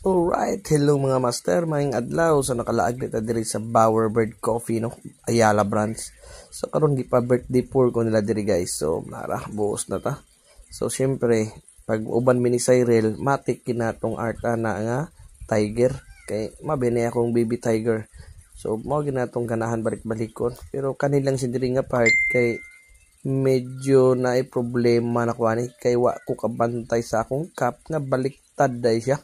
Alright, hello mga master, maing adlaw sa nakalaag nita diri sa Bowerbird Coffee no, Ayala branch. So karon gi pa birthday pour ko nila diri guys. So nara buos na ta. So syempre, pag uban mi ni Cyril, matik kinatong art na nga tiger kay mabini akong baby tiger. So mao ginatong ganahan balik-balikon. Pero kanilang si diri nga part kay medyo naay problema na ko ani kay wa ko kabantay sa akong cup nga baliktad day siya.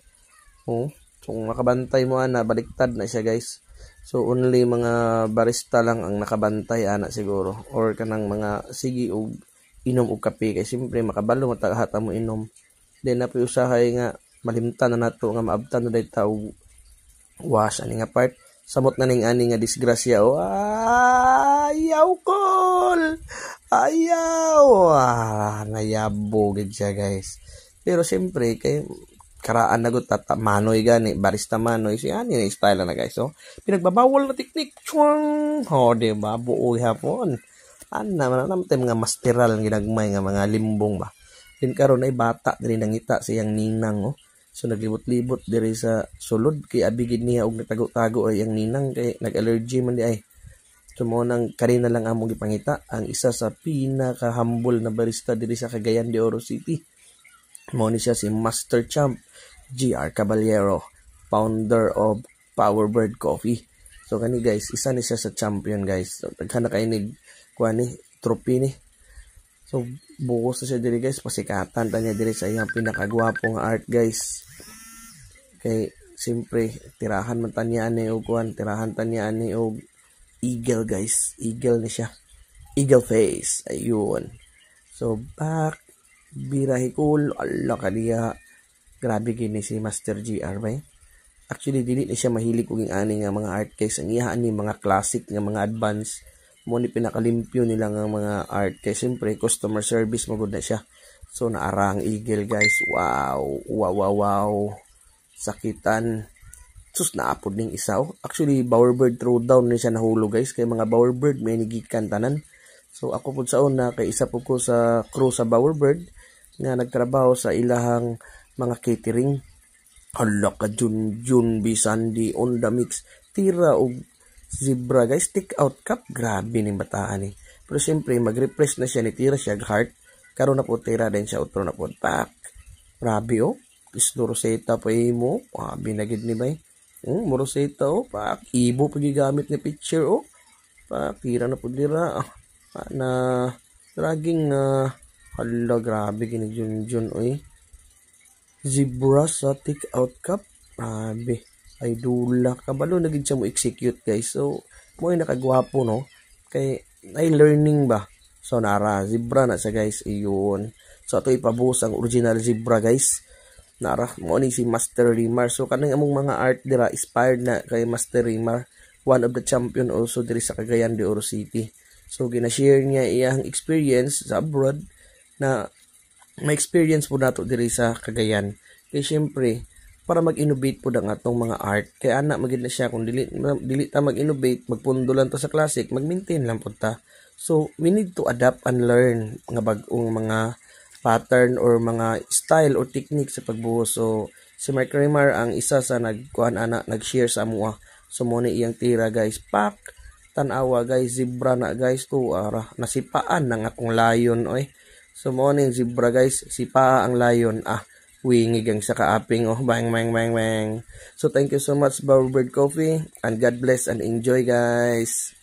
Oh, so nakabantay mo ana, baliktad na siya guys. So only mga barista lang ang nakabantay ana siguro or kanang mga sige og inom og kape kay siyempre makabalo matagahata mo inom. Then napi usahay nga malimtan na nato nga maabtan na dayta og wash ani nga part. Samot na ning ani nga disgrasya. Oh, ayaw kol. Ayaw. Nayabo gid siya guys. Pero siyempre kay karaan na tata manoy gani barista manoy siya ani style na guys. So pinagbabawal na teknik chuang di ba buoy hapon ana man namtay mga masteral ginagmay nga mga limbong ba din karon ay bata diri nangita siyang ninang so naglibot-libot diri sa sulod kay abigid niya og natago-tago ay ang ninang kay nag-allergy man di ay. So mo nang kanina lang among gipangita ang isa sa pinaka-humble na barista diri sa Cagayan de Oro City. Mo ni siya si Master Champ GR Caballero, founder of Bowerbird Coffee. So kani guys, isa ni siya sa champion guys. So daghan na kay nig kuani trophy ni. So bukas na siya diri guys, pasikatan ta niya diri sa iyang pinakagwapong art guys. Kay simpre tirahan man ta niya ani og kuan, tirahan ta niya ani og eagle guys. Eagle ni siya. Eagle face. Ayun. So back birahikul Allah kaniya. Grabe gini si Master GR ba. Actually dili na siya mahilig og ani nga mga art case. Ang iya ani mga classic nga mga advance mo ni pinakalimpyo nila nga mga art case. Siyempre customer service magud na siya. So naarang eagle guys. Wow. Wow. Sakitan. Sus naapod ning isaw. Actually Bowerbird throwdown ni siya nahulog guys kay mga Bowerbird may nigikan tanan. So ako pud sa una kay isa po ko sa crew sa Bowerbird nga nagtrabaho sa ilahang mga catering. Hala ka Jun Bisandi on the mix. Tira og zebra guys, take out cup. Grabe ning bataan ni. Pero siyempre mag-refresh na siya ni tira siya heart. Karon na po tira din siya outro na po pack. Grabe Isno Rosetta pa mo. Binagid ni bay. Mo Rosetta pack. Ibo pa gigamit ni picture Pack tira na po dira. Na dragging na hala grabe gini Jun zebra sa take out cup. Grabe. Ay dula. Kabalo na gid siya mo execute guys. So, mo ay nakagwapo no. Kay ay learning ba. So, nara. Zebra na sa guys. Iyon. So, ato ipabuhos ang original zebra guys. Nara. Mo ni si Master Rimar. So, kanang among mga art dira inspired na kay Master Rimar. One of the champion also diri sa Cagayan de Oro City. So, gina-share niya iyang experience sa abroad na may experience po nato diri sa Cagayan. Kaya syempre, para mag-innovate po ang atong mga art. Kaya anak magid na siya kung dili ta mag-innovate, magpundo lang to sa classic, mag-maintain lang po ta. So, we need to adapt and learn mga bag-ong mga pattern or mga style or technique sa pagbuhos. So, si Mark Rimar ang isa sa nag-share sa amuha. So, mo ni iyang tira guys. Pack! Tanawa guys, zebra na guys to. Nasipaan ng akong lion So mo ning zebra guys, sipa ang lion. Wingig ang sa kaaping bang. So thank you so much Bowerbird Coffee and God bless and enjoy guys.